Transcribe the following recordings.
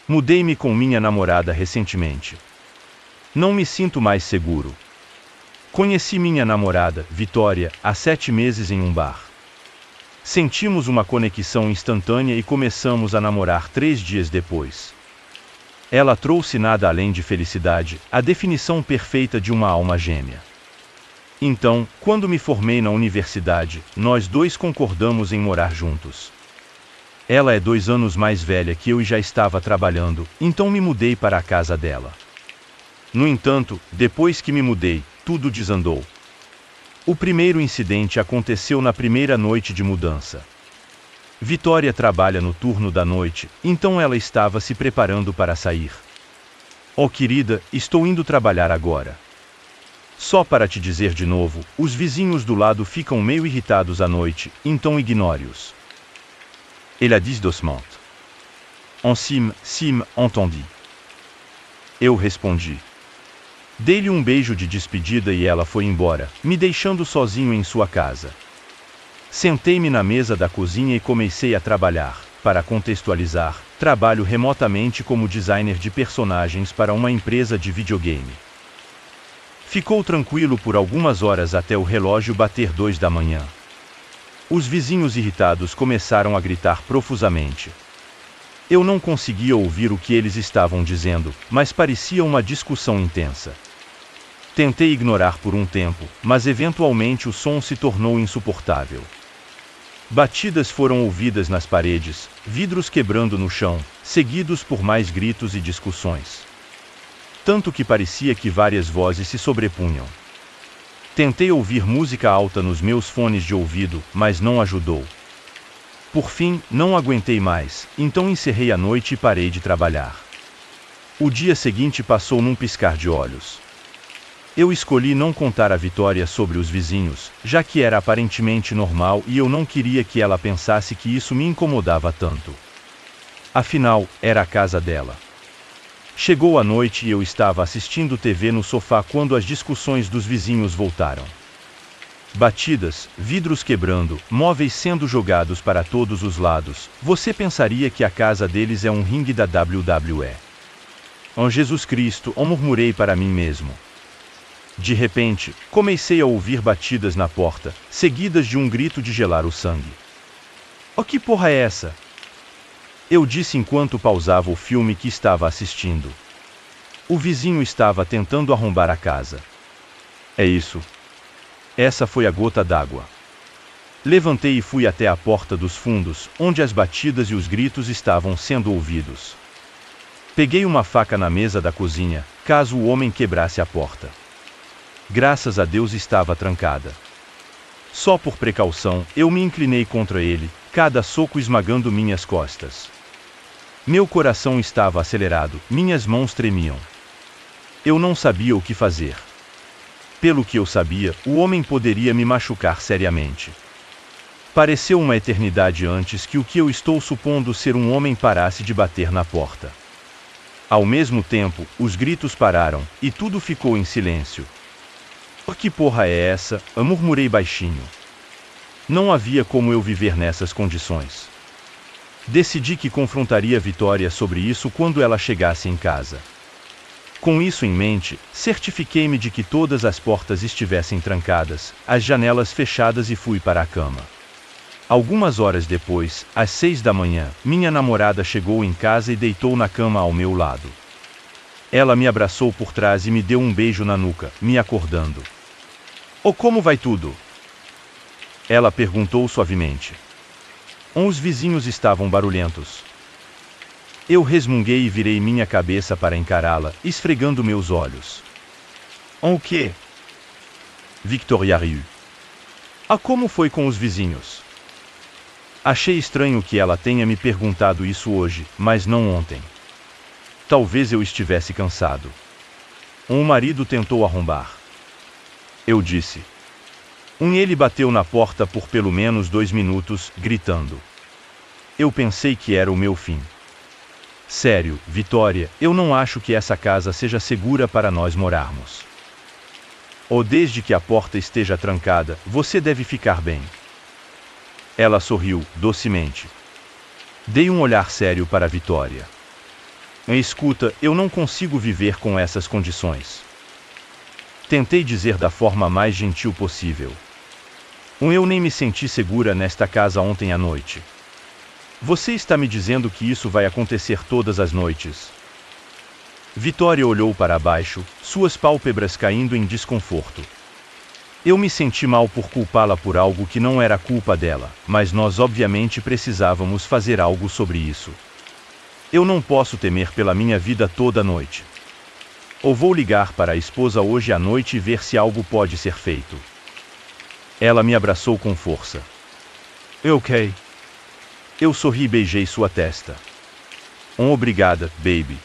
Mudei-me com minha namorada recentemente. Não me sinto mais seguro. Conheci minha namorada, Vitória, há 7 meses em um bar. Sentimos uma conexão instantânea e começamos a namorar 3 dias depois. Ela trouxe nada além de felicidade, a definição perfeita de uma alma gêmea. Então, quando me formei na universidade, nós dois concordamos em morar juntos. Ela é 2 anos mais velha que eu e já estava trabalhando, então me mudei para a casa dela. No entanto, depois que me mudei, tudo desandou. O primeiro incidente aconteceu na primeira noite de mudança. Vitória trabalha no turno da noite, então ela estava se preparando para sair. Oh querida, estou indo trabalhar agora. Só para te dizer de novo, os vizinhos do lado ficam meio irritados à noite, então ignore-os. Elle a dit doucement. Sim, entendi. Eu respondi. Dei-lhe um beijo de despedida e ela foi embora, me deixando sozinho em sua casa. Sentei-me na mesa da cozinha e comecei a trabalhar. Para contextualizar, trabalho remotamente como designer de personagens para uma empresa de videogame. Ficou tranquilo por algumas horas até o relógio bater 2 da manhã. Os vizinhos irritados começaram a gritar profusamente. Eu não conseguia ouvir o que eles estavam dizendo, mas parecia uma discussão intensa. Tentei ignorar por um tempo, mas eventualmente o som se tornou insuportável. Batidas foram ouvidas nas paredes, vidros quebrando no chão, seguidos por mais gritos e discussões. Tanto que parecia que várias vozes se sobrepunham. Tentei ouvir música alta nos meus fones de ouvido, mas não ajudou. Por fim, não aguentei mais, então encerrei a noite e parei de trabalhar. O dia seguinte passou num piscar de olhos. Eu escolhi não contar a Vitória sobre os vizinhos, já que era aparentemente normal e eu não queria que ela pensasse que isso me incomodava tanto. Afinal, era a casa dela. Chegou a noite e eu estava assistindo TV no sofá quando as discussões dos vizinhos voltaram. Batidas, vidros quebrando, móveis sendo jogados para todos os lados. Você pensaria que a casa deles é um ringue da WWE. Oh Jesus Cristo, murmurei para mim mesmo. De repente, comecei a ouvir batidas na porta, seguidas de um grito de gelar o sangue. Oh, que porra é essa? Eu disse enquanto pausava o filme que estava assistindo. O vizinho estava tentando arrombar a casa. É isso. Essa foi a gota d'água. Levantei e fui até a porta dos fundos, onde as batidas e os gritos estavam sendo ouvidos. Peguei uma faca na mesa da cozinha, caso o homem quebrasse a porta. Graças a Deus estava trancada. Só por precaução, eu me inclinei contra ele, cada soco esmagando minhas costas. Meu coração estava acelerado, minhas mãos tremiam. Eu não sabia o que fazer. Pelo que eu sabia, o homem poderia me machucar seriamente. Pareceu uma eternidade antes que o que eu estou supondo ser um homem parasse de bater na porta. Ao mesmo tempo, os gritos pararam, e tudo ficou em silêncio. Oh, que porra é essa? Eu murmurei baixinho. Não havia como eu viver nessas condições. Decidi que confrontaria Vitória sobre isso quando ela chegasse em casa. Com isso em mente, certifiquei-me de que todas as portas estivessem trancadas, as janelas fechadas e fui para a cama. Algumas horas depois, às 6 da manhã, minha namorada chegou em casa e deitou na cama ao meu lado. Ela me abraçou por trás e me deu um beijo na nuca, me acordando. Oh, como vai tudo? Ela perguntou suavemente. Os vizinhos estavam barulhentos. Eu resmunguei e virei minha cabeça para encará-la, esfregando meus olhos. O quê? Victoria riu. Como foi com os vizinhos? Achei estranho que ela tenha me perguntado isso hoje, mas não ontem. Talvez eu estivesse cansado. O marido tentou arrombar. Eu disse. Ele bateu na porta por pelo menos 2 minutos, gritando. Eu pensei que era o meu fim. Sério, Vitória, eu não acho que essa casa seja segura para nós morarmos. Ou desde que a porta esteja trancada, você deve ficar bem. Ela sorriu, docemente. Dei um olhar sério para Vitória. Escuta, eu não consigo viver com essas condições. Tentei dizer da forma mais gentil possível. Eu nem me senti segura nesta casa ontem à noite. Você está me dizendo que isso vai acontecer todas as noites? Vitória olhou para baixo, suas pálpebras caindo em desconforto. Eu me senti mal por culpá-la por algo que não era culpa dela, mas nós obviamente precisávamos fazer algo sobre isso. Eu não posso temer pela minha vida toda noite. Ou vou ligar para a esposa hoje à noite e ver se algo pode ser feito. Ela me abraçou com força. Ok. Eu sorri e beijei sua testa. Obrigada, baby.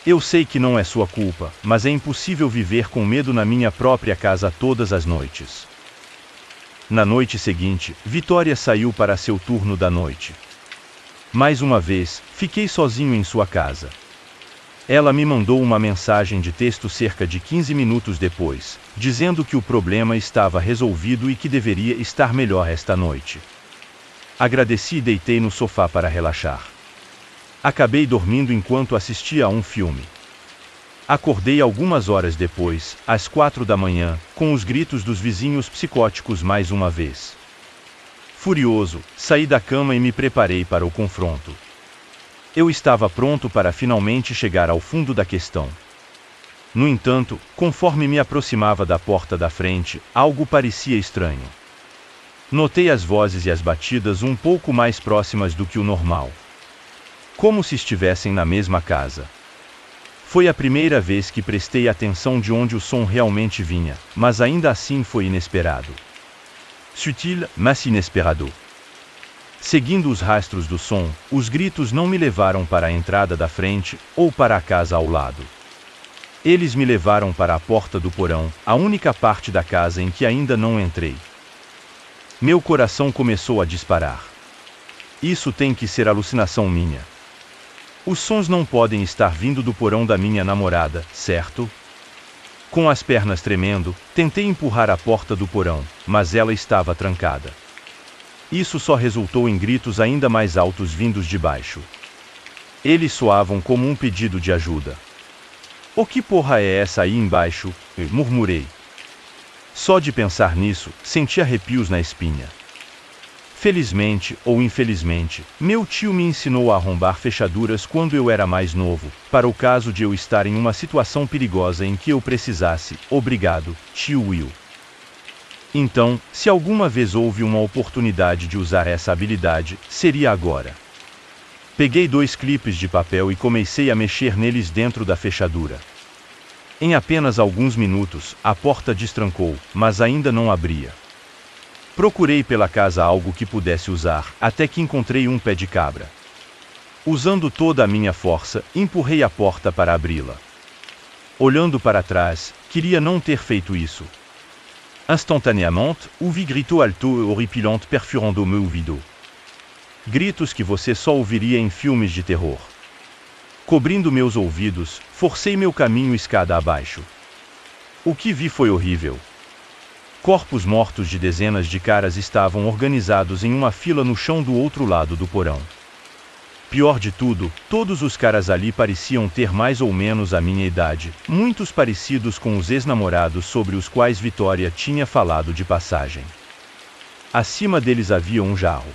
Eu sei que não é sua culpa, mas é impossível viver com medo na minha própria casa todas as noites. Na noite seguinte, Vitória saiu para seu turno da noite. Mais uma vez, fiquei sozinho em sua casa. Ela me mandou uma mensagem de texto cerca de 15 minutos depois, dizendo que o problema estava resolvido e que deveria estar melhor esta noite. Agradeci e deitei no sofá para relaxar. Acabei dormindo enquanto assistia a um filme. Acordei algumas horas depois, às 4 da manhã, com os gritos dos vizinhos psicóticos mais uma vez. Furioso, saí da cama e me preparei para o confronto. Eu estava pronto para finalmente chegar ao fundo da questão. No entanto, conforme me aproximava da porta da frente, algo parecia estranho. Notei as vozes e as batidas um pouco mais próximas do que o normal. Como se estivessem na mesma casa. Foi a primeira vez que prestei atenção de onde o som realmente vinha, mas ainda assim foi inesperado. Sutil, mas inesperado. Seguindo os rastros do som, os gritos não me levaram para a entrada da frente, ou para a casa ao lado. Eles me levaram para a porta do porão, a única parte da casa em que ainda não entrei. Meu coração começou a disparar. Isso tem que ser alucinação minha. Os sons não podem estar vindo do porão da minha namorada, certo? Com as pernas tremendo, tentei empurrar a porta do porão, mas ela estava trancada. Isso só resultou em gritos ainda mais altos vindos de baixo. Eles soavam como um pedido de ajuda. O que porra é essa aí embaixo? Murmurei. Só de pensar nisso, senti arrepios na espinha. Felizmente, ou infelizmente, meu tio me ensinou a arrombar fechaduras quando eu era mais novo, para o caso de eu estar em uma situação perigosa em que eu precisasse. Obrigado, tio Will. Então, se alguma vez houve uma oportunidade de usar essa habilidade, seria agora. Peguei 2 clipes de papel e comecei a mexer neles dentro da fechadura. Em apenas alguns minutos, a porta destrancou, mas ainda não abria. Procurei pela casa algo que pudesse usar, até que encontrei um pé de cabra. Usando toda a minha força, empurrei a porta para abri-la. Olhando para trás, queria não ter feito isso. Instantanément, ouvi gritos alto e horripilantes perfurando meu ouvido. Gritos que você só ouviria em filmes de terror. Cobrindo meus ouvidos, forcei meu caminho escada abaixo. O que vi foi horrível. Corpos mortos de dezenas de caras estavam organizados em uma fila no chão do outro lado do porão. Pior de tudo, todos os caras ali pareciam ter mais ou menos a minha idade, muitos parecidos com os ex-namorados sobre os quais Vitória tinha falado de passagem. Acima deles havia um jarro.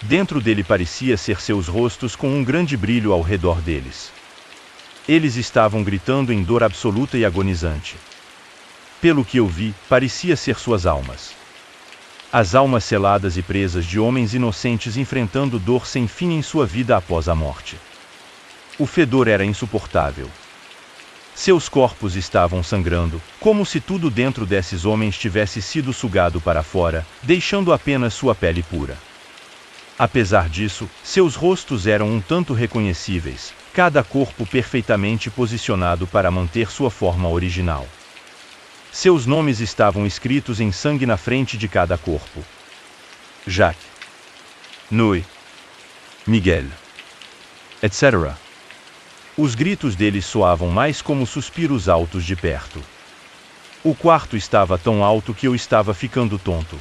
Dentro dele parecia ser seus rostos com um grande brilho ao redor deles. Eles estavam gritando em dor absoluta e agonizante. Pelo que eu vi, parecia ser suas almas. As almas seladas e presas de homens inocentes enfrentando dor sem fim em sua vida após a morte. O fedor era insuportável. Seus corpos estavam sangrando, como se tudo dentro desses homens tivesse sido sugado para fora, deixando apenas sua pele pura. Apesar disso, seus rostos eram um tanto reconhecíveis, cada corpo perfeitamente posicionado para manter sua forma original. Seus nomes estavam escritos em sangue na frente de cada corpo. Jacques, Noé, Miguel, etc. Os gritos deles soavam mais como suspiros altos de perto. O quarto estava tão alto que eu estava ficando tonto.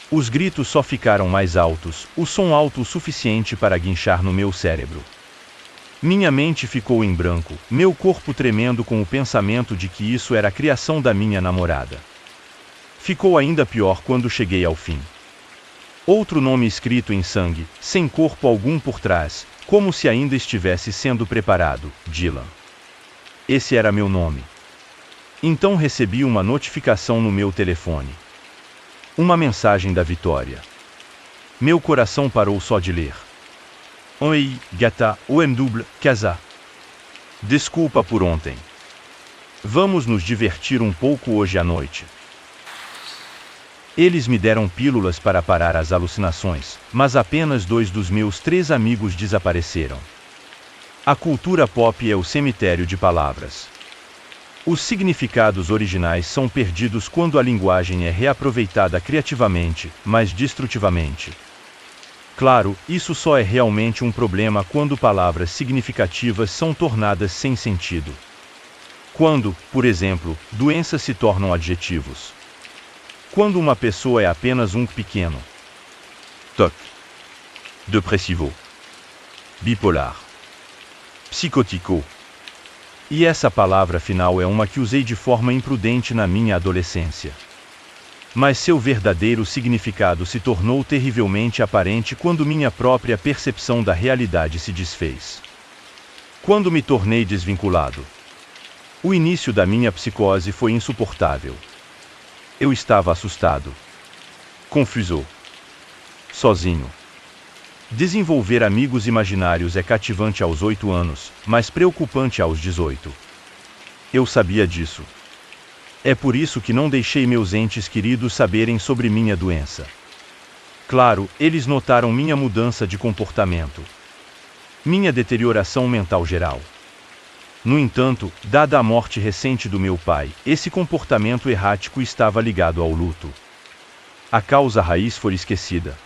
Os gritos só ficaram mais altos, o som alto o suficiente para guinchar no meu cérebro. Minha mente ficou em branco, meu corpo tremendo com o pensamento de que isso era a criação da minha namorada. Ficou ainda pior quando cheguei ao fim. Outro nome escrito em sangue, sem corpo algum por trás, como se ainda estivesse sendo preparado, Dylan. Esse era meu nome. Então recebi uma notificação no meu telefone. Uma mensagem da Vitória. Meu coração parou só de ler. Oi, gata, OMW, casa. Desculpa por ontem. Vamos nos divertir um pouco hoje à noite. Eles me deram pílulas para parar as alucinações, mas apenas 2 dos meus 3 amigos desapareceram. A cultura pop é o cemitério de palavras. Os significados originais são perdidos quando a linguagem é reaproveitada criativamente, mas destrutivamente. Claro, isso só é realmente um problema quando palavras significativas são tornadas sem sentido. Quando, por exemplo, doenças se tornam adjetivos. Quando uma pessoa é apenas um pequeno. TOC. Depressivo. Bipolar. Psicótico. E essa palavra final é uma que usei de forma imprudente na minha adolescência. Mas seu verdadeiro significado se tornou terrivelmente aparente quando minha própria percepção da realidade se desfez. Quando me tornei desvinculado. O início da minha psicose foi insuportável. Eu estava assustado. Confuso. Sozinho. Desenvolver amigos imaginários é cativante aos 8 anos, mas preocupante aos 18. Eu sabia disso. É por isso que não deixei meus entes queridos saberem sobre minha doença. Claro, eles notaram minha mudança de comportamento. Minha deterioração mental geral. No entanto, dada a morte recente do meu pai, esse comportamento errático estava ligado ao luto. A causa raiz foi esquecida.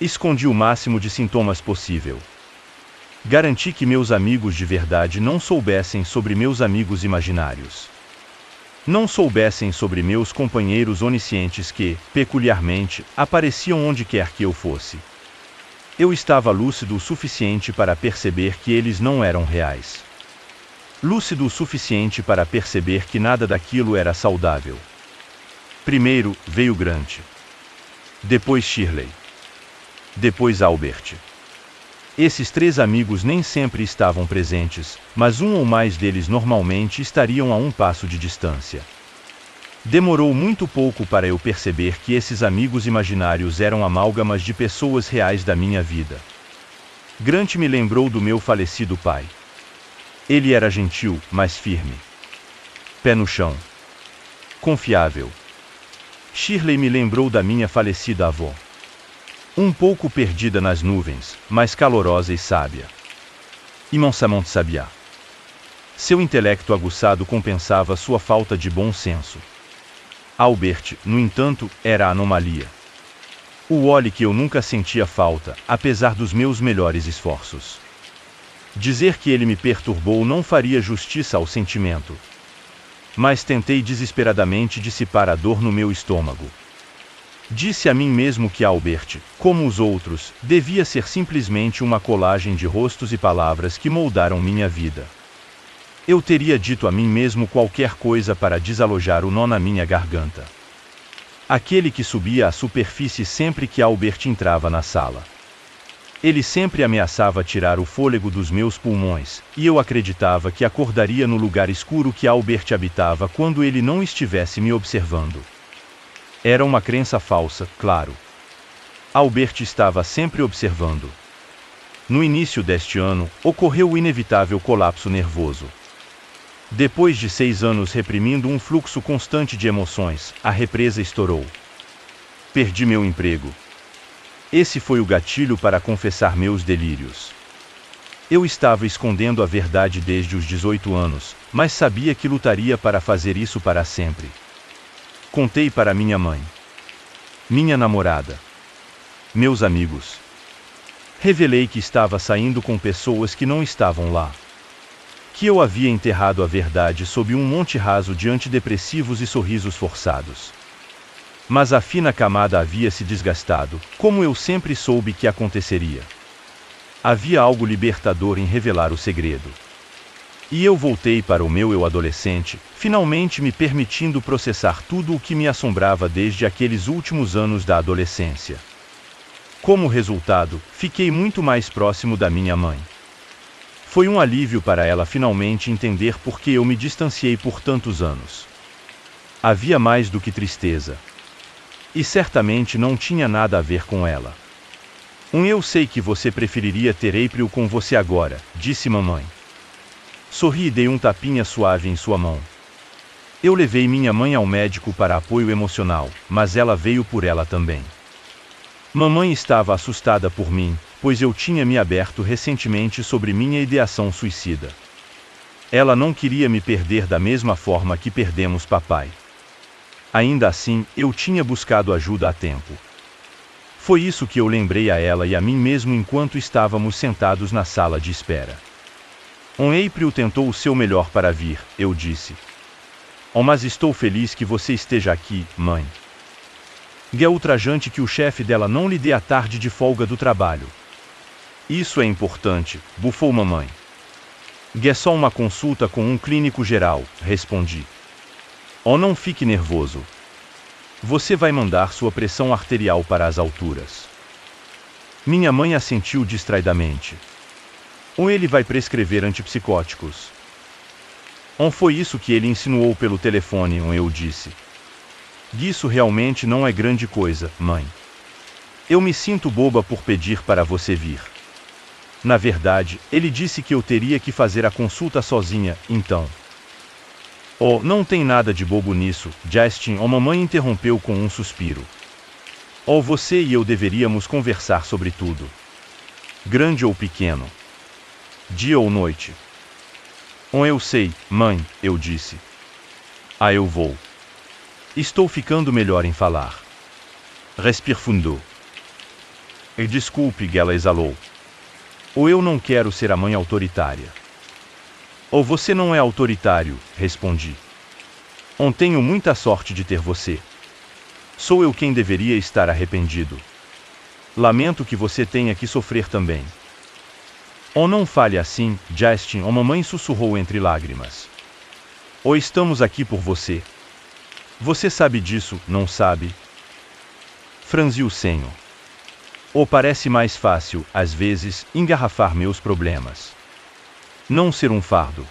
Escondi o máximo de sintomas possível. Garanti que meus amigos de verdade não soubessem sobre meus amigos imaginários. Não soubessem sobre meus companheiros oniscientes que, peculiarmente, apareciam onde quer que eu fosse. Eu estava lúcido o suficiente para perceber que eles não eram reais. Lúcido o suficiente para perceber que nada daquilo era saudável. Primeiro, veio Grant. Depois Shirley. Depois Albert. Esses 3 amigos nem sempre estavam presentes, mas um ou mais deles normalmente estariam a um passo de distância. Demorou muito pouco para eu perceber que esses amigos imaginários eram amálgamas de pessoas reais da minha vida. Grant me lembrou do meu falecido pai. Ele era gentil, mas firme. Pé no chão. Confiável. Shirley me lembrou da minha falecida avó. Um pouco perdida nas nuvens, mas calorosa e sábia. Imensamente sábia. Seu intelecto aguçado compensava sua falta de bom senso. Albert, no entanto, era a anomalia. O Wally que eu nunca sentia falta, apesar dos meus melhores esforços. Dizer que ele me perturbou não faria justiça ao sentimento. Mas tentei desesperadamente dissipar a dor no meu estômago. Disse a mim mesmo que Albert, como os outros, devia ser simplesmente uma colagem de rostos e palavras que moldaram minha vida. Eu teria dito a mim mesmo qualquer coisa para desalojar o nó na minha garganta. Aquele que subia à superfície sempre que Albert entrava na sala. Ele sempre ameaçava tirar o fôlego dos meus pulmões, e eu acreditava que acordaria no lugar escuro que Albert habitava quando ele não estivesse me observando. Era uma crença falsa, claro. Albert estava sempre observando. No início deste ano, ocorreu o inevitável colapso nervoso. Depois de 6 anos reprimindo um fluxo constante de emoções, a represa estourou. Perdi meu emprego. Esse foi o gatilho para confessar meus delírios. Eu estava escondendo a verdade desde os 18 anos, mas sabia que lutaria para fazer isso para sempre. Contei para minha mãe. Minha namorada. Meus amigos. Revelei que estava saindo com pessoas que não estavam lá. Que eu havia enterrado a verdade sob um monte raso de antidepressivos e sorrisos forçados. Mas a fina camada havia se desgastado, como eu sempre soube que aconteceria. Havia algo libertador em revelar o segredo. E eu voltei para o meu eu adolescente, finalmente me permitindo processar tudo o que me assombrava desde aqueles últimos anos da adolescência. Como resultado, fiquei muito mais próximo da minha mãe. Foi um alívio para ela finalmente entender por que eu me distanciei por tantos anos. Havia mais do que tristeza. E certamente não tinha nada a ver com ela. Eu sei que você preferiria ter April com você agora, disse mamãe. Sorri e dei um tapinha suave em sua mão. Eu levei minha mãe ao médico para apoio emocional, mas ela veio por ela também. Mamãe estava assustada por mim, pois eu tinha me aberto recentemente sobre minha ideação suicida. Ela não queria me perder da mesma forma que perdemos papai. Ainda assim, eu tinha buscado ajuda a tempo. Foi isso que eu lembrei a ela e a mim mesmo enquanto estávamos sentados na sala de espera. April tentou o seu melhor para vir, eu disse. Mas estou feliz que você esteja aqui, mãe. É ultrajante que o chefe dela não lhe dê a tarde de folga do trabalho. Isso é importante, bufou mamãe. É só uma consulta com um clínico geral, respondi. Não fique nervoso. Você vai mandar sua pressão arterial para as alturas. Minha mãe assentiu distraidamente. Ele vai prescrever antipsicóticos. Foi isso que ele insinuou pelo telefone, eu disse. Isso realmente não é grande coisa, mãe. Eu me sinto boba por pedir para você vir. Na verdade, ele disse que eu teria que fazer a consulta sozinha, então. Não tem nada de bobo nisso, Justin, mamãe interrompeu com um suspiro. Você e eu deveríamos conversar sobre tudo. Grande ou pequeno. Dia ou noite. Eu sei, mãe, eu disse. Eu vou. Estou ficando melhor em falar. Respire fundo. Desculpe, ela exalou. Eu não quero ser a mãe autoritária. Você não é autoritário, respondi. Tenho muita sorte de ter você. Sou eu quem deveria estar arrependido. Lamento que você tenha que sofrer também. Não fale assim, Justin, mamãe sussurrou entre lágrimas. Estamos aqui por você. Você sabe disso, não sabe? Franzi o senho. Parece mais fácil, às vezes, engarrafar meus problemas. Não ser um fardo.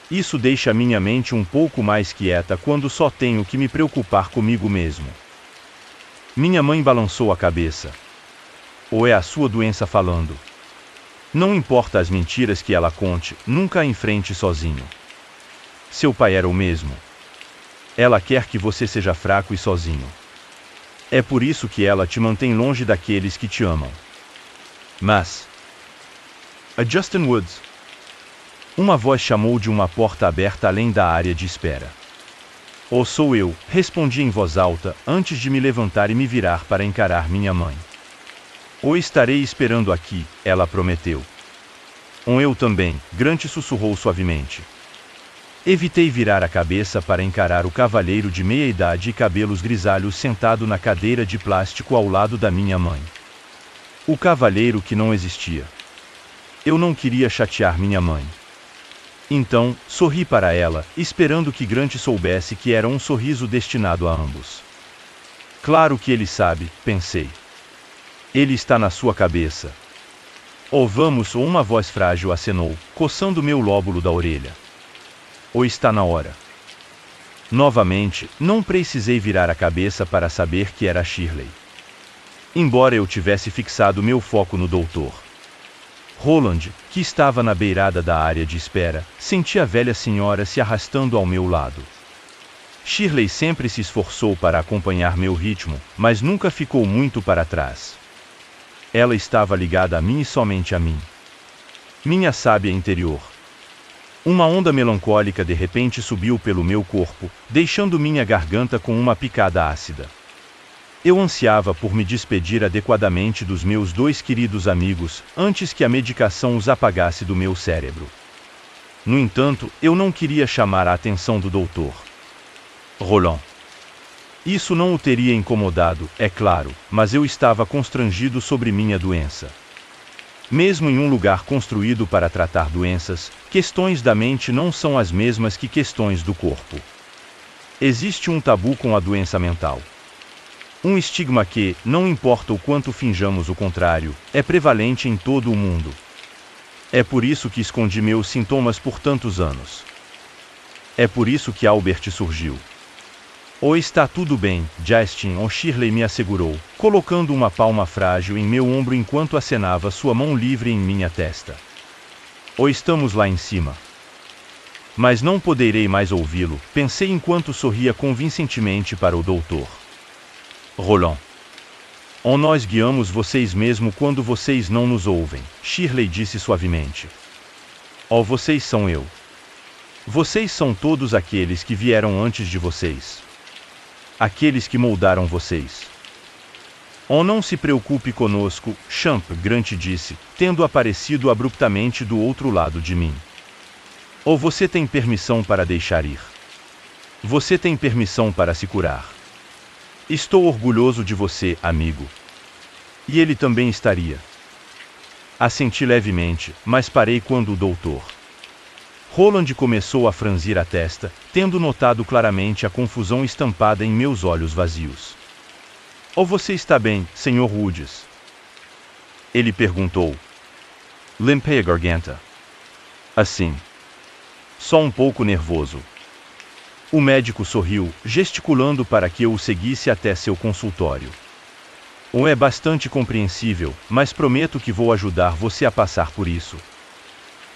Isso deixa minha mente um pouco mais quieta quando só tenho que me preocupar comigo mesmo. Minha mãe balançou a cabeça. É a sua doença falando. Não importa as mentiras que ela conte, nunca a enfrente sozinho. Seu pai era o mesmo. Ela quer que você seja fraco e sozinho. É por isso que ela te mantém longe daqueles que te amam. Mas... Justin Woods. Uma voz chamou de uma porta aberta além da área de espera. Sou eu, respondi em voz alta, antes de me levantar e me virar para encarar minha mãe. Estarei esperando aqui, ela prometeu. Eu também, Grant sussurrou suavemente. Evitei virar a cabeça para encarar o cavalheiro de meia-idade e cabelos grisalhos sentado na cadeira de plástico ao lado da minha mãe. O cavalheiro que não existia. Eu não queria chatear minha mãe. Então, sorri para ela, esperando que Grant soubesse que era um sorriso destinado a ambos. Claro que ele sabe, pensei. Ele está na sua cabeça. Vamos, uma voz frágil acenou, coçando meu lóbulo da orelha. Está na hora. Novamente, não precisei virar a cabeça para saber que era Shirley. Embora eu tivesse fixado meu foco no doutor Roland, que estava na beirada da área de espera, senti a velha senhora se arrastando ao meu lado. Shirley sempre se esforçou para acompanhar meu ritmo, mas nunca ficou muito para trás. Ela estava ligada a mim e somente a mim. Minha sábia interior. Uma onda melancólica de repente subiu pelo meu corpo, deixando minha garganta com uma picada ácida. Eu ansiava por me despedir adequadamente dos meus dois queridos amigos, antes que a medicação os apagasse do meu cérebro. No entanto, eu não queria chamar a atenção do Dr. Roland. Isso não o teria incomodado, é claro, mas eu estava constrangido sobre minha doença. Mesmo em um lugar construído para tratar doenças, questões da mente não são as mesmas que questões do corpo. Existe um tabu com a doença mental. Um estigma que, não importa o quanto finjamos o contrário, é prevalente em todo o mundo. É por isso que escondi meus sintomas por tantos anos. É por isso que Albert surgiu. "Oh, está tudo bem, Justin", Shirley me assegurou, colocando uma palma frágil em meu ombro enquanto acenava sua mão livre em minha testa. "Oh, estamos lá em cima." Mas não poderei mais ouvi-lo, pensei enquanto sorria convincentemente para o doutor. "Roland. Oh, nós guiamos vocês mesmo quando vocês não nos ouvem", Shirley disse suavemente. "Oh, vocês são eu. Vocês são todos aqueles que vieram antes de vocês. Aqueles que moldaram vocês." "Oh, não se preocupe conosco", Champ Grant disse, tendo aparecido abruptamente do outro lado de mim. "Oh, você tem permissão para deixar ir. Você tem permissão para se curar. Estou orgulhoso de você, amigo." E ele também estaria. Assenti levemente, mas parei quando o Dr. Roland começou a franzir a testa, tendo notado claramente a confusão estampada em meus olhos vazios. "Oh, você está bem, Sr. Woods?" ele perguntou. Limpei a garganta. "Assim. Só um pouco nervoso." O médico sorriu, gesticulando para que eu o seguisse até seu consultório. "Oh, é bastante compreensível, mas prometo que vou ajudar você a passar por isso.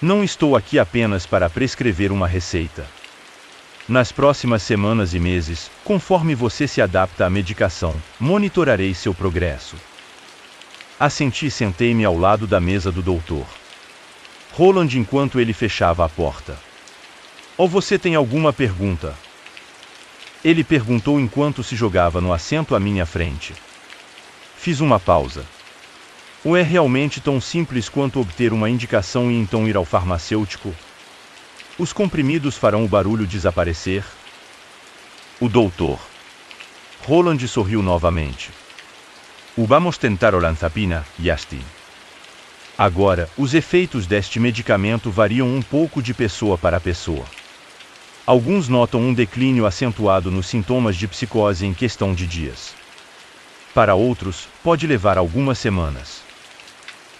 Não estou aqui apenas para prescrever uma receita. Nas próximas semanas e meses, conforme você se adapta à medicação, monitorarei seu progresso." Assenti e sentei-me ao lado da mesa do Dr. Roland enquanto ele fechava a porta. "Oh, você tem alguma pergunta?" ele perguntou enquanto se jogava no assento à minha frente. Fiz uma pausa. "Ou é realmente tão simples quanto obter uma indicação e então ir ao farmacêutico? Os comprimidos farão o barulho desaparecer?" O doutor Roland sorriu novamente. "Vamos tentar olanzapina, Justin. Agora, os efeitos deste medicamento variam um pouco de pessoa para pessoa. Alguns notam um declínio acentuado nos sintomas de psicose em questão de dias. Para outros, pode levar algumas semanas.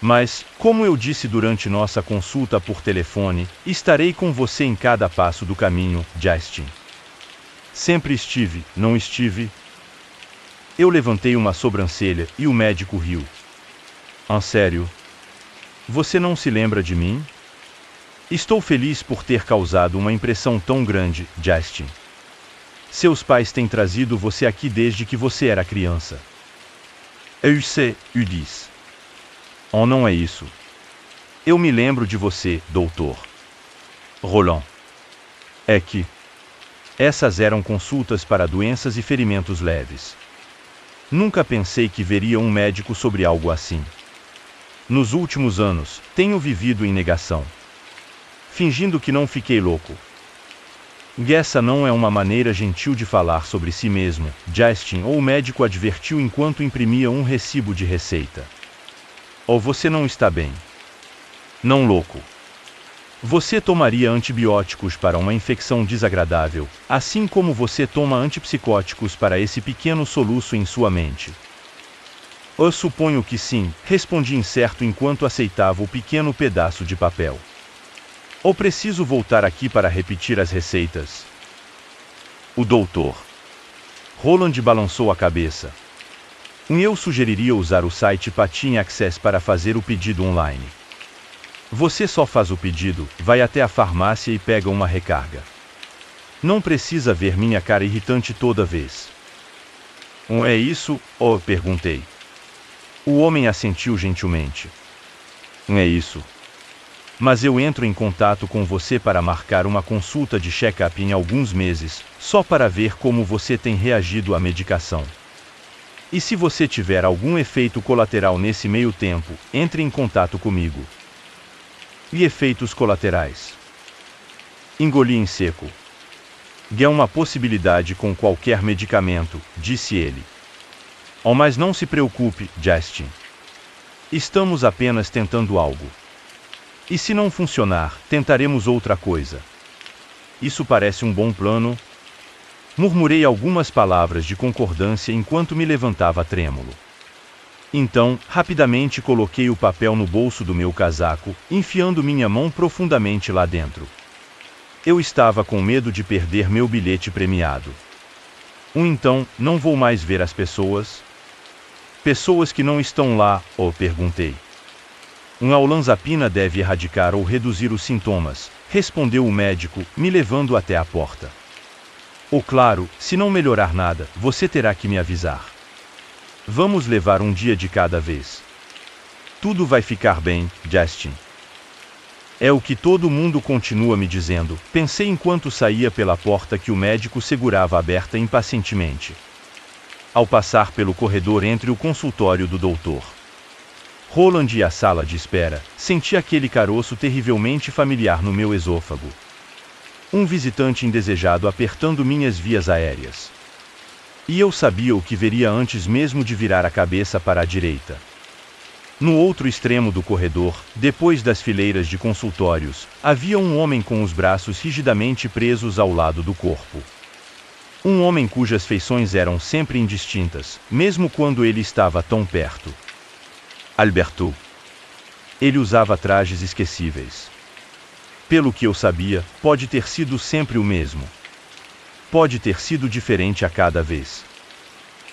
Mas, como eu disse durante nossa consulta por telefone, estarei com você em cada passo do caminho, Justin." "Sempre estive, não estive?" Eu levantei uma sobrancelha e o médico riu. "Ah, sério? Você não se lembra de mim? Estou feliz por ter causado uma impressão tão grande, Justin. Seus pais têm trazido você aqui desde que você era criança." "Eu sei", eu disse. "Oh, não é isso. Eu me lembro de você, doutor Roland. É que essas eram consultas para doenças e ferimentos leves. Nunca pensei que veria um médico sobre algo assim. Nos últimos anos, tenho vivido em negação. Fingindo que não fiquei louco." "Essa não é uma maneira gentil de falar sobre si mesmo, Justin", o médico advertiu enquanto imprimia um recibo de receita. "Oh, você não está bem. Não louco. Você tomaria antibióticos para uma infecção desagradável, assim como você toma antipsicóticos para esse pequeno soluço em sua mente." "Eu suponho que sim", respondi incerto enquanto aceitava o pequeno pedaço de papel. "Ou preciso voltar aqui para repetir as receitas?" O doutor Roland balançou a cabeça. "Eu sugeriria usar o site Patin Access para fazer o pedido online. Você só faz o pedido, vai até a farmácia e pega uma recarga. Não precisa ver minha cara irritante toda vez." "É isso?" perguntei. O homem assentiu gentilmente. "É isso. Mas eu entro em contato com você para marcar uma consulta de check-up em alguns meses, só para ver como você tem reagido à medicação. E se você tiver algum efeito colateral nesse meio tempo, entre em contato comigo." "E efeitos colaterais?" Engoli em seco. "É uma possibilidade com qualquer medicamento", disse ele. "Oh, mas não se preocupe, Justin. Estamos apenas tentando algo. E se não funcionar, tentaremos outra coisa. Isso parece um bom plano? Murmurei algumas palavras de concordância enquanto me levantava trêmulo. Então, rapidamente coloquei o papel no bolso do meu casaco, enfiando minha mão profundamente lá dentro. Eu estava com medo de perder meu bilhete premiado. Então, não vou mais ver as pessoas? Pessoas que não estão lá, perguntei. Olanzapina deve erradicar ou reduzir os sintomas, respondeu o médico, me levando até a porta. Claro, se não melhorar nada, você terá que me avisar. Vamos levar um dia de cada vez. Tudo vai ficar bem, Justin. É o que todo mundo continua me dizendo, pensei enquanto saía pela porta que o médico segurava aberta impacientemente. Ao passar pelo corredor entre o consultório do Dr. Roland e a sala de espera, senti aquele caroço terrivelmente familiar no meu esôfago. Um visitante indesejado apertando minhas vias aéreas. E eu sabia o que veria antes mesmo de virar a cabeça para a direita. No outro extremo do corredor, depois das fileiras de consultórios, havia um homem com os braços rigidamente presos ao lado do corpo. Um homem cujas feições eram sempre indistintas, mesmo quando ele estava tão perto. Alberto. Ele usava trajes esquecíveis. Pelo que eu sabia, pode ter sido sempre o mesmo. Pode ter sido diferente a cada vez.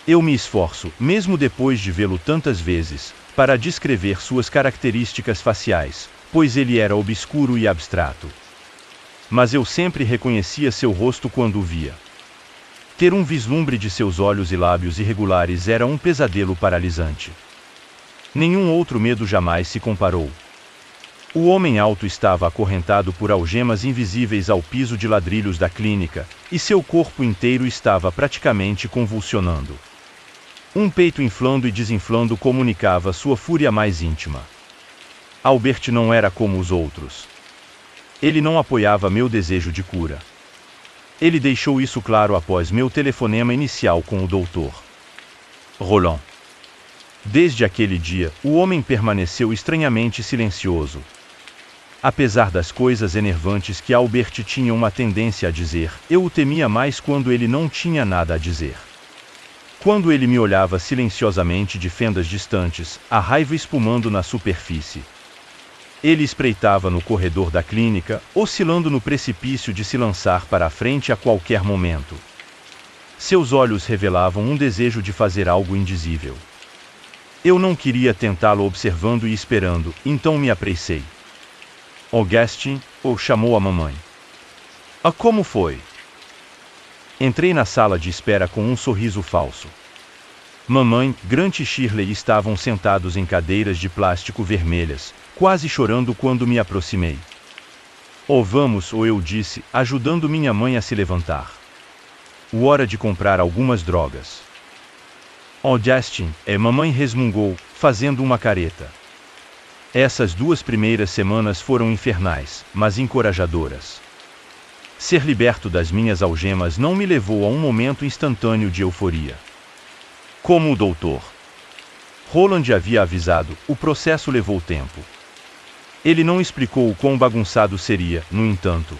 Eu me esforço, mesmo depois de vê-lo tantas vezes, para descrever suas características faciais, pois ele era obscuro e abstrato. Mas eu sempre reconhecia seu rosto quando o via. Ter um vislumbre de seus olhos e lábios irregulares era um pesadelo paralisante. Nenhum outro medo jamais se comparou. O homem alto estava acorrentado por algemas invisíveis ao piso de ladrilhos da clínica, e seu corpo inteiro estava praticamente convulsionando. Um peito inflando e desinflando comunicava sua fúria mais íntima. Albert não era como os outros. Ele não apoiava meu desejo de cura. Ele deixou isso claro após meu telefonema inicial com o Dr. Roland. Desde aquele dia, o homem permaneceu estranhamente silencioso. Apesar das coisas enervantes que Albert tinha uma tendência a dizer, eu o temia mais quando ele não tinha nada a dizer. Quando ele me olhava silenciosamente de fendas distantes, a raiva espumando na superfície. Ele espreitava no corredor da clínica, oscilando no precipício de se lançar para a frente a qualquer momento. Seus olhos revelavam um desejo de fazer algo indizível. Eu não queria tentá-lo observando e esperando, então me apressei. Augustin, chamou a mamãe. Como foi? Entrei na sala de espera com um sorriso falso. Mamãe, Grant e Shirley estavam sentados em cadeiras de plástico vermelhas, quase chorando quando me aproximei. Vamos, eu disse, ajudando minha mãe a se levantar. Hora de comprar algumas drogas. Justin, mamãe resmungou, fazendo uma careta. Essas 2 primeiras semanas foram infernais, mas encorajadoras. Ser liberto das minhas algemas não me levou a um momento instantâneo de euforia. Como o Dr. Roland havia avisado, o processo levou tempo. Ele não explicou o quão bagunçado seria, no entanto.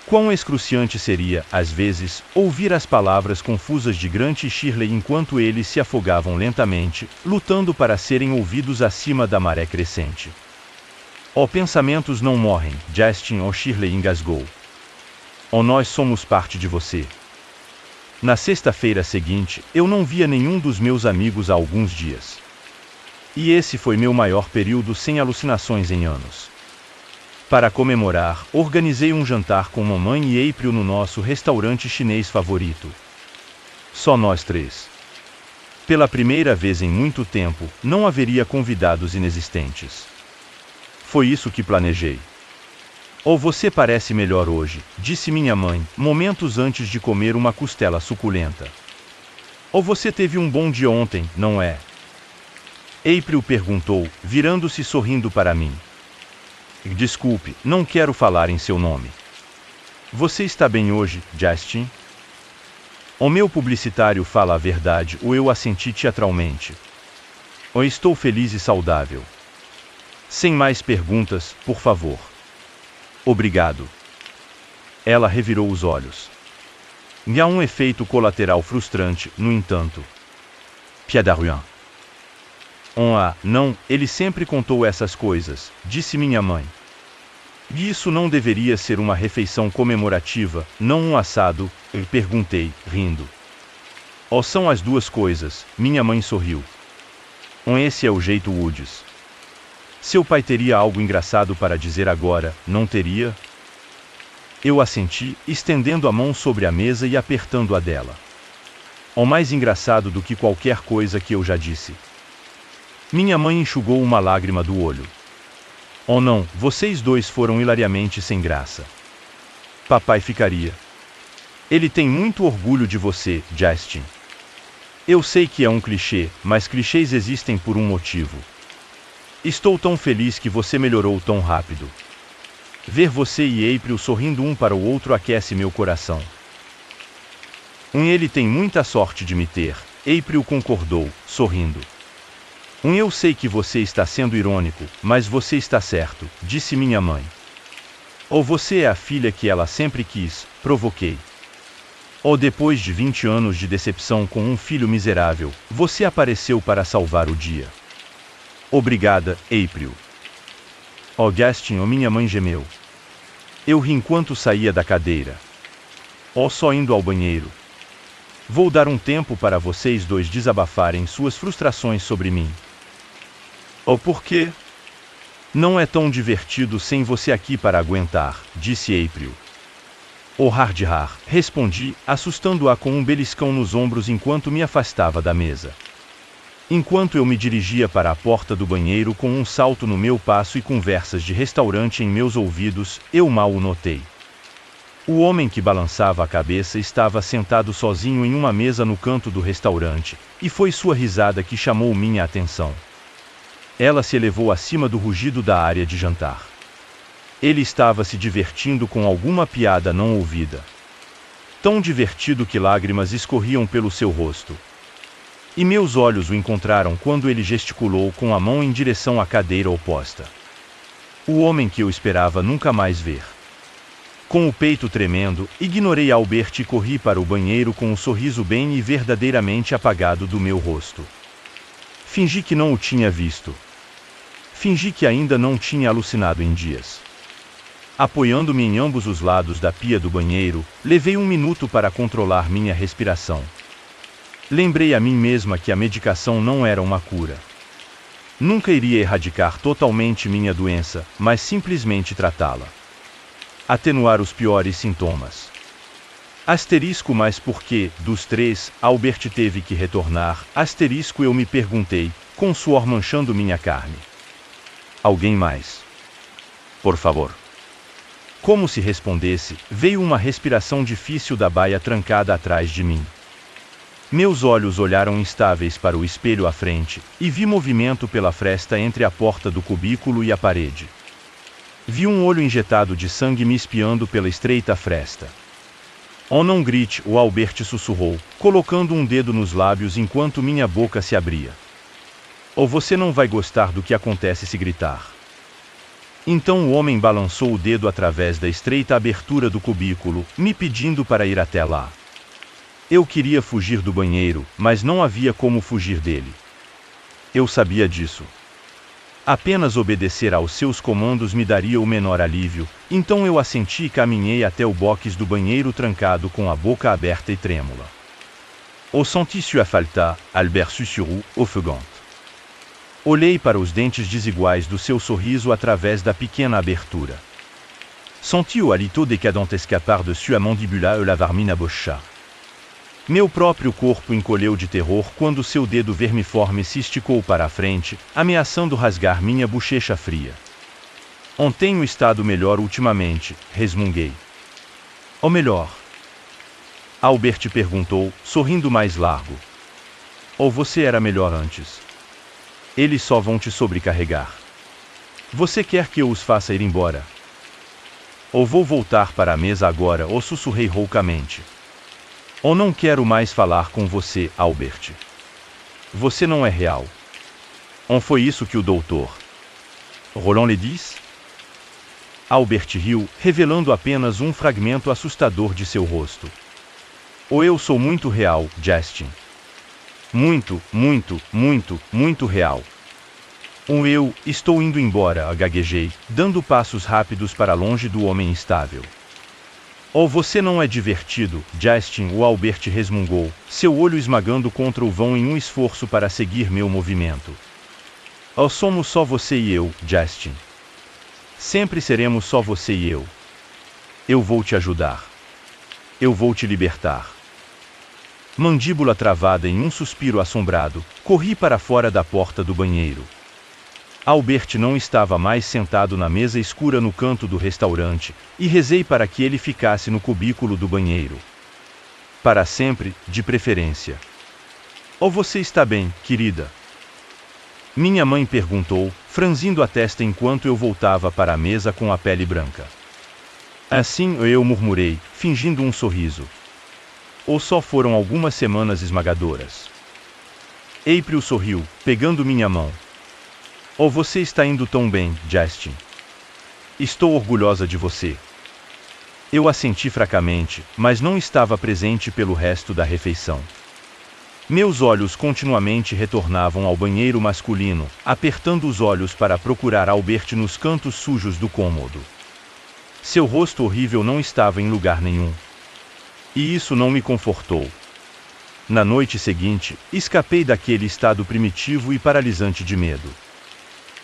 Quão excruciante seria, às vezes, ouvir as palavras confusas de Grant e Shirley enquanto eles se afogavam lentamente, lutando para serem ouvidos acima da maré crescente. Pensamentos não morrem, Justin, Shirley engasgou. Nós somos parte de você. Na sexta-feira seguinte, eu não via nenhum dos meus amigos há alguns dias. E esse foi meu maior período sem alucinações em anos. Para comemorar, organizei um jantar com mamãe e April no nosso restaurante chinês favorito. Só nós 3. Pela primeira vez em muito tempo, não haveria convidados inexistentes. Foi isso que planejei. Você parece melhor hoje, disse minha mãe, momentos antes de comer uma costela suculenta. Você teve um bom dia ontem, não é? April perguntou, virando-se sorrindo para mim. Desculpe, não quero falar em seu nome. Você está bem hoje, Justin? O meu publicitário fala a verdade, eu assenti teatralmente. Oh, estou feliz e saudável. Sem mais perguntas, por favor. Obrigado. Ela revirou os olhos. E há um efeito colateral frustrante, no entanto. Pied-à-Ruin. Não, ele sempre contou essas coisas, disse minha mãe. E isso não deveria ser uma refeição comemorativa, não um assado? Perguntei, rindo. Oh, são as duas coisas, minha mãe sorriu. Esse é o jeito Woods. Seu pai teria algo engraçado para dizer agora, não teria? Eu assenti, estendendo a mão sobre a mesa e apertando a dela. Oh, mais engraçado do que qualquer coisa que eu já disse. Minha mãe enxugou uma lágrima do olho. Oh não, vocês dois foram hilariamente sem graça. Papai ficaria. Ele tem muito orgulho de você, Justin. Eu sei que é um clichê, mas clichês existem por um motivo. Estou tão feliz que você melhorou tão rápido. Ver você e April sorrindo um para o outro aquece meu coração. Ele tem muita sorte de me ter, April concordou, sorrindo. Eu sei que você está sendo irônico, mas você está certo, disse minha mãe. Ou você é a filha que ela sempre quis, provoquei. Ou depois de 20 anos de decepção com um filho miserável, você apareceu para salvar o dia. Obrigada, April. Oh, Justin, minha mãe gemeu. Eu ri enquanto saía da cadeira. Só indo ao banheiro. Vou dar um tempo para vocês dois desabafarem suas frustrações sobre mim. Por quê? Não é tão divertido sem você aqui para aguentar, disse April. Hard, respondi, assustando-a com um beliscão nos ombros enquanto me afastava da mesa. Enquanto eu me dirigia para a porta do banheiro com um salto no meu passo e conversas de restaurante em meus ouvidos, eu mal o notei. O homem que balançava a cabeça estava sentado sozinho em uma mesa no canto do restaurante, e foi sua risada que chamou minha atenção. Ela se elevou acima do rugido da área de jantar. Ele estava se divertindo com alguma piada não ouvida. Tão divertido que lágrimas escorriam pelo seu rosto. E meus olhos o encontraram quando ele gesticulou com a mão em direção à cadeira oposta. O homem que eu esperava nunca mais ver. Com o peito tremendo, ignorei Albert e corri para o banheiro com um sorriso bem e verdadeiramente apagado do meu rosto. Fingi que não o tinha visto. Fingi que ainda não tinha alucinado em dias. Apoiando-me em ambos os lados da pia do banheiro, levei um minuto para controlar minha respiração. Lembrei a mim mesma que a medicação não era uma cura. Nunca iria erradicar totalmente minha doença, mas simplesmente tratá-la. Atenuar os piores sintomas. Mas por que, dos três, Albert teve que retornar? Eu me perguntei, com suor manchando minha carne. Alguém mais? Por favor. Como se respondesse, veio uma respiração difícil da baia trancada atrás de mim. Meus olhos olharam instáveis para o espelho à frente, e vi movimento pela fresta entre a porta do cubículo e a parede. Vi um olho injetado de sangue me espiando pela estreita fresta. Não grite, o Albert sussurrou, colocando um dedo nos lábios enquanto minha boca se abria. Você não vai gostar do que acontece se gritar. Então o homem balançou o dedo através da estreita abertura do cubículo, me pedindo para ir até lá. Eu queria fugir do banheiro, mas não havia como fugir dele. Eu sabia disso. Apenas obedecer aos seus comandos me daria o menor alívio, então eu assenti e caminhei até o box do banheiro trancado com a boca aberta e trêmula. Senti-tu a falta, Albert sussurrou, ofegante. Olhei para os dentes desiguais do seu sorriso através da pequena abertura. Senti o hálito décadent escapar de sua mandíbula e lavar-me bocha. Meu próprio corpo encolheu de terror quando seu dedo vermiforme se esticou para a frente, ameaçando rasgar minha bochecha fria. Tenho estado melhor ultimamente, resmunguei. Ou melhor? Albert perguntou, sorrindo mais largo. Ou você era melhor antes? Eles só vão te sobrecarregar. Você quer que eu os faça ir embora? Ou vou voltar para a mesa agora, ou sussurrei roucamente. Ou não quero mais falar com você, Albert. Você não é real. Foi isso que o doutor Roland lhe disse? Albert riu, revelando apenas um fragmento assustador de seu rosto. Eu sou muito real, Justin. Muito, muito, muito, muito real. Eu estou indo embora, gaguejei, dando passos rápidos para longe do homem instável. Você não é divertido, Justin, o Albert resmungou, seu olho esmagando contra o vão em um esforço para seguir meu movimento. Somos só você e eu, Justin. Sempre seremos só você e eu. Eu vou te ajudar. Eu vou te libertar. Mandíbula travada em um suspiro assombrado, corri para fora da porta do banheiro. Albert não estava mais sentado na mesa escura no canto do restaurante, e rezei para que ele ficasse no cubículo do banheiro. Para sempre, de preferência. Você está bem, querida? Minha mãe perguntou, franzindo a testa enquanto eu voltava para a mesa com a pele branca. Assim eu murmurei, fingindo um sorriso. Só foram algumas semanas esmagadoras. April sorriu, pegando minha mão. Você está indo tão bem, Justin. Estou orgulhosa de você. Eu assenti fracamente, mas não estava presente pelo resto da refeição. Meus olhos continuamente retornavam ao banheiro masculino, apertando os olhos para procurar Albert nos cantos sujos do cômodo. Seu rosto horrível não estava em lugar nenhum. E isso não me confortou. Na noite seguinte, escapei daquele estado primitivo e paralisante de medo.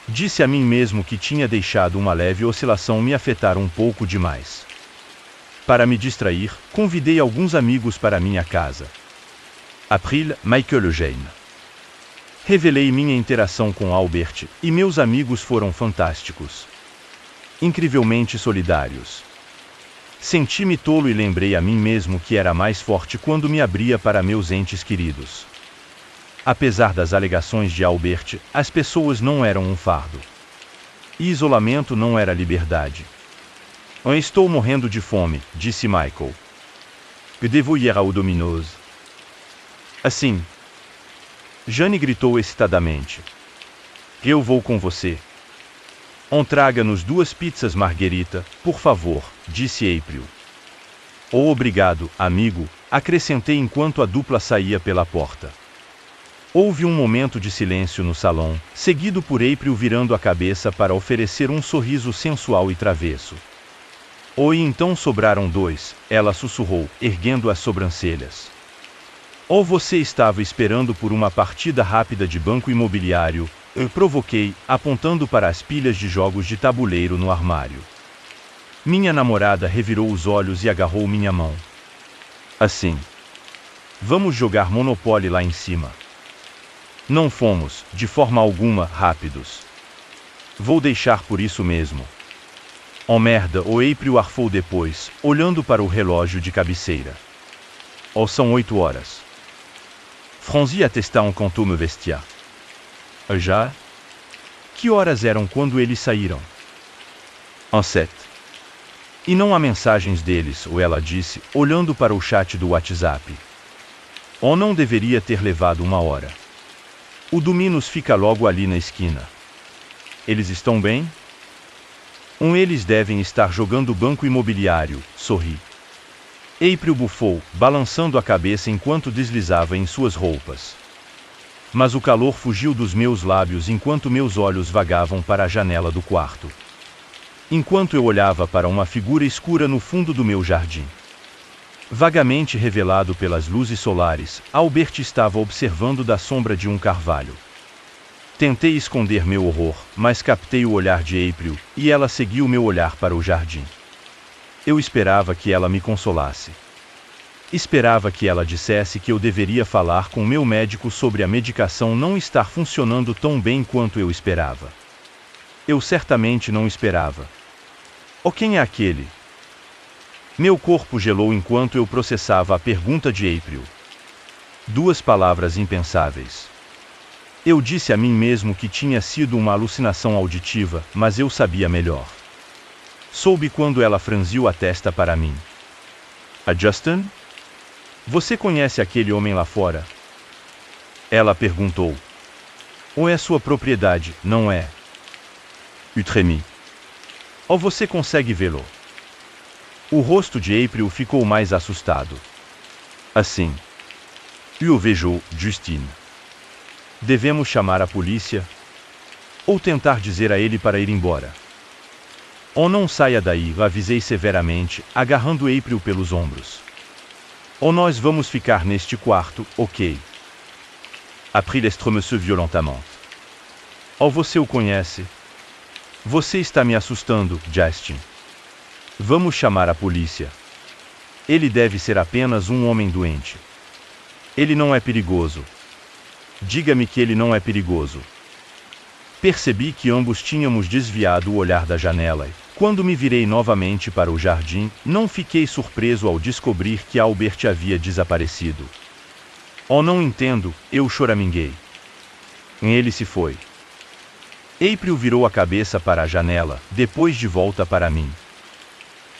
Disse a mim mesmo que tinha deixado uma leve oscilação me afetar um pouco demais. Para me distrair, convidei alguns amigos para minha casa. April, Michael Eugène. Revelei minha interação com Albert, e meus amigos foram fantásticos. Incrivelmente solidários. Senti-me tolo e lembrei a mim mesmo que era mais forte quando me abria para meus entes queridos. Apesar das alegações de Albert, as pessoas não eram um fardo. E isolamento não era liberdade. Estou morrendo de fome, disse Michael. Devo ir ao Domino's. Assim. Jane gritou excitadamente. Eu vou com você. Traga-nos 2 pizzas marguerita, por favor, disse April. Obrigado, amigo, acrescentei enquanto a dupla saía pela porta. Houve um momento de silêncio no salão, seguido por April virando a cabeça para oferecer um sorriso sensual e travesso. E então sobraram 2, ela sussurrou, erguendo as sobrancelhas. Você estava esperando por uma partida rápida de banco imobiliário, eu provoquei, apontando para as pilhas de jogos de tabuleiro no armário. Minha namorada revirou os olhos e agarrou minha mão. Assim. Vamos jogar Monopoly lá em cima. Não fomos, de forma alguma, rápidos. Vou deixar por isso mesmo. Merda, o April arfou depois, olhando para o relógio de cabeceira. São 8 horas. Franzi atesta enquanto me vestia. Já? Que horas eram quando eles saíram? 7. E não há mensagens deles, ela disse, olhando para o chat do WhatsApp. Não deveria ter levado 1 hora. O Domino's fica logo ali na esquina. Eles estão bem? Eles devem estar jogando banco imobiliário, sorri. April bufou, balançando a cabeça enquanto deslizava em suas roupas. Mas o calor fugiu dos meus lábios enquanto meus olhos vagavam para a janela do quarto. Enquanto eu olhava para uma figura escura no fundo do meu jardim. Vagamente revelado pelas luzes solares, Albert estava observando da sombra de um carvalho. Tentei esconder meu horror, mas captei o olhar de April, e ela seguiu meu olhar para o jardim. Eu esperava que ela me consolasse. Esperava que ela dissesse que eu deveria falar com meu médico sobre a medicação não estar funcionando tão bem quanto eu esperava. Eu certamente não esperava. Quem é aquele? Meu corpo gelou enquanto eu processava a pergunta de April. 2 palavras impensáveis. Eu disse a mim mesmo que tinha sido uma alucinação auditiva, mas eu sabia melhor. Soube quando ela franziu a testa para mim. Justin? Você conhece aquele homem lá fora? Ela perguntou. Ou é sua propriedade, não é? Eu tremi. Ou você consegue vê-lo? O rosto de April ficou mais assustado. Assim. Eu vejo, Justine. Devemos chamar a polícia? Ou tentar dizer a ele para ir embora? Ou não saia daí, avisei severamente, agarrando April pelos ombros. Ou nós vamos ficar neste quarto, ok? April estremeceu violentamente. Ou você o conhece? Você está me assustando, Justin. Vamos chamar a polícia. Ele deve ser apenas um homem doente. Ele não é perigoso. Diga-me que ele não é perigoso. Percebi que ambos tínhamos desviado o olhar da janela e, quando me virei novamente para o jardim, não fiquei surpreso ao descobrir que Albert havia desaparecido. Oh, não entendo, eu choraminguei. Ele se foi. April virou a cabeça para a janela, depois de volta para mim.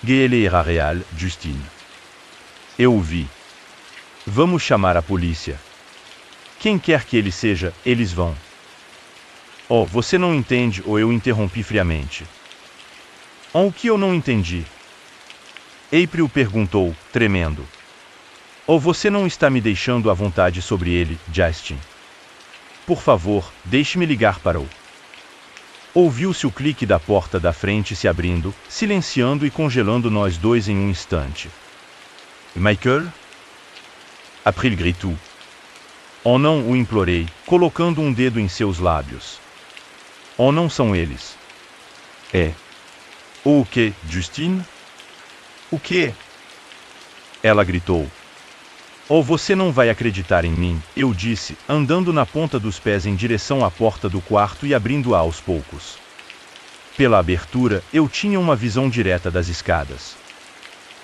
Ele era real, Justine. Eu o vi. Vamos chamar a polícia. Quem quer que ele seja, eles vão. Oh, você não entende, ou eu interrompi friamente. O que eu não entendi? April perguntou, tremendo. Ou você não está me deixando à vontade sobre ele, Justin? Por favor, deixe-me ligar para o... Ouviu-se o clique da porta da frente se abrindo, silenciando e congelando nós dois em um instante. Michael? April gritou. Oh não, o implorei, colocando um dedo em seus lábios. Oh, não são eles. É. O que, Justine? O que? Ela gritou. Oh, você não vai acreditar em mim, eu disse, andando na ponta dos pés em direção à porta do quarto e abrindo-a aos poucos. Pela abertura, eu tinha uma visão direta das escadas.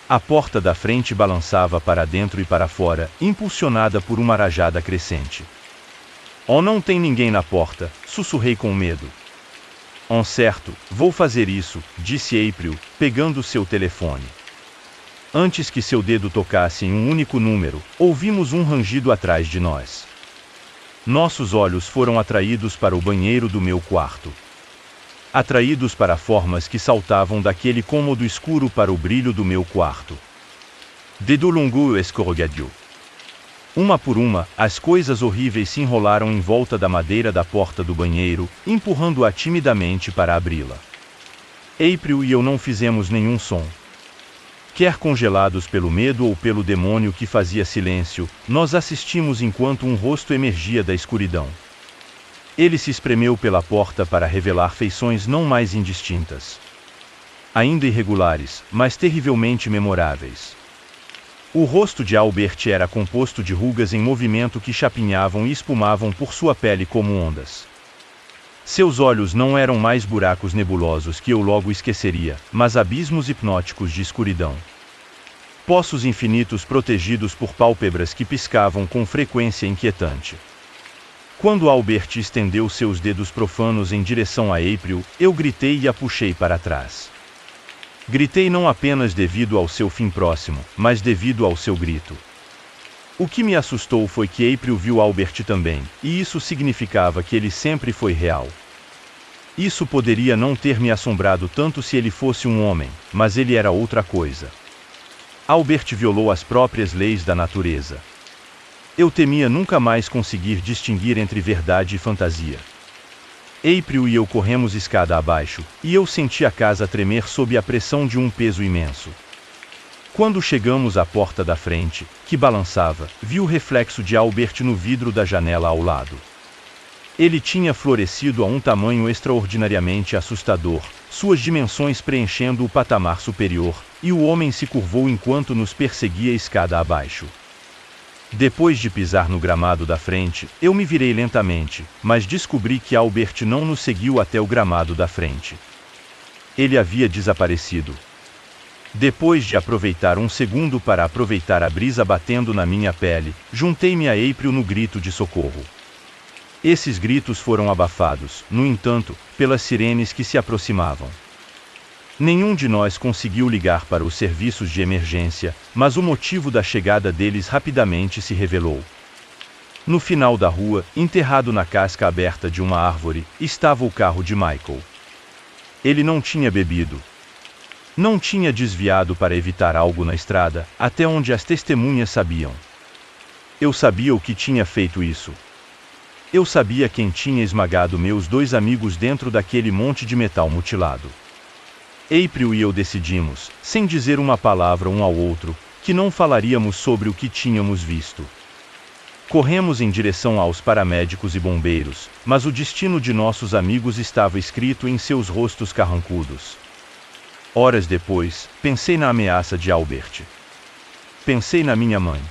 A porta da frente balançava para dentro e para fora, impulsionada por uma rajada crescente. Oh, não tem ninguém na porta, sussurrei com medo. Oh, certo, vou fazer isso, disse April, pegando seu telefone. Antes que seu dedo tocasse em um único número, ouvimos um rangido atrás de nós. Nossos olhos foram atraídos para o banheiro do meu quarto. Atraídos para formas que saltavam daquele cômodo escuro para o brilho do meu quarto. Dedo longo escorregadio. Uma por uma, as coisas horríveis se enrolaram em volta da madeira da porta do banheiro, empurrando-a timidamente para abri-la. April e eu não fizemos nenhum som. Quer congelados pelo medo ou pelo demônio que fazia silêncio, nós assistimos enquanto um rosto emergia da escuridão. Ele se espremeu pela porta para revelar feições não mais indistintas. Ainda irregulares, mas terrivelmente memoráveis. O rosto de Albert era composto de rugas em movimento que chapinhavam e espumavam por sua pele como ondas. Seus olhos não eram mais buracos nebulosos que eu logo esqueceria, mas abismos hipnóticos de escuridão. Poços infinitos protegidos por pálpebras que piscavam com frequência inquietante. Quando Albert estendeu seus dedos profanos em direção a April, eu gritei e a puxei para trás. Gritei não apenas devido ao seu fim próximo, mas devido ao seu grito. O que me assustou foi que April viu Albert também, e isso significava que ele sempre foi real. Isso poderia não ter me assombrado tanto se ele fosse um homem, mas ele era outra coisa. Albert violou as próprias leis da natureza. Eu temia nunca mais conseguir distinguir entre verdade e fantasia. April e eu corremos escada abaixo, e eu senti a casa tremer sob a pressão de um peso imenso. Quando chegamos à porta da frente, que balançava, vi o reflexo de Albert no vidro da janela ao lado. Ele tinha florescido a um tamanho extraordinariamente assustador, suas dimensões preenchendo o patamar superior, e o homem se curvou enquanto nos perseguia escada abaixo. Depois de pisar no gramado da frente, eu me virei lentamente, mas descobri que Albert não nos seguiu até o gramado da frente. Ele havia desaparecido. Depois de aproveitar um segundo para aproveitar a brisa batendo na minha pele, juntei-me a April no grito de socorro. Esses gritos foram abafados, no entanto, pelas sirenes que se aproximavam. Nenhum de nós conseguiu ligar para os serviços de emergência, mas o motivo da chegada deles rapidamente se revelou. No final da rua, enterrado na casca aberta de uma árvore, estava o carro de Michael. Ele não tinha bebido. Não tinha desviado para evitar algo na estrada, até onde as testemunhas sabiam. Eu sabia o que tinha feito isso. Eu sabia quem tinha esmagado meus 2 amigos dentro daquele monte de metal mutilado. April e eu decidimos, sem dizer uma palavra um ao outro, que não falaríamos sobre o que tínhamos visto. Corremos em direção aos paramédicos e bombeiros, mas o destino de nossos amigos estava escrito em seus rostos carrancudos. Horas depois, pensei na ameaça de Albert. Pensei na minha mãe.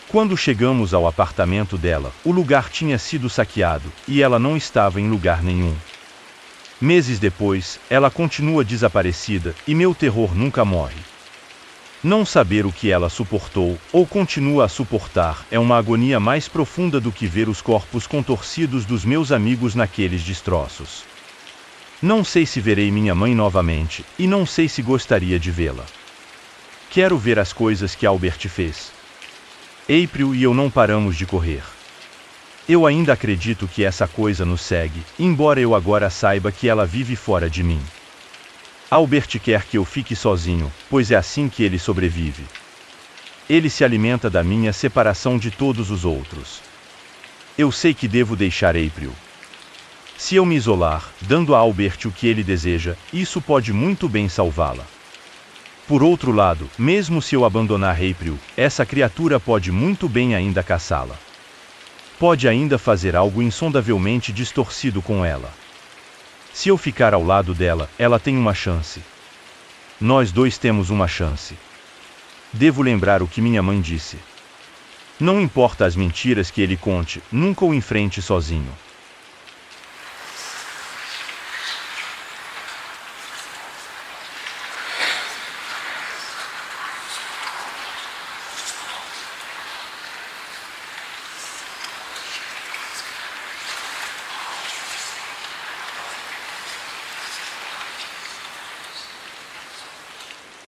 Quando chegamos ao apartamento dela, o lugar tinha sido saqueado, e ela não estava em lugar nenhum. Meses depois, ela continua desaparecida, e meu terror nunca morre. Não saber o que ela suportou, ou continua a suportar, é uma agonia mais profunda do que ver os corpos contorcidos dos meus amigos naqueles destroços. Não sei se verei minha mãe novamente, e não sei se gostaria de vê-la. Quero ver as coisas que Albert fez. April e eu não paramos de correr. Eu ainda acredito que essa coisa nos segue, embora eu agora saiba que ela vive fora de mim. Albert quer que eu fique sozinho, pois é assim que ele sobrevive. Ele se alimenta da minha separação de todos os outros. Eu sei que devo deixar April. Se eu me isolar, dando a Albert o que ele deseja, isso pode muito bem salvá-la. Por outro lado, mesmo se eu abandonar April, essa criatura pode muito bem ainda caçá-la. Pode ainda fazer algo insondavelmente distorcido com ela. Se eu ficar ao lado dela, ela tem uma chance. Nós dois temos uma chance. Devo lembrar o que minha mãe disse. Não importa as mentiras que ele conte, nunca o enfrente sozinho.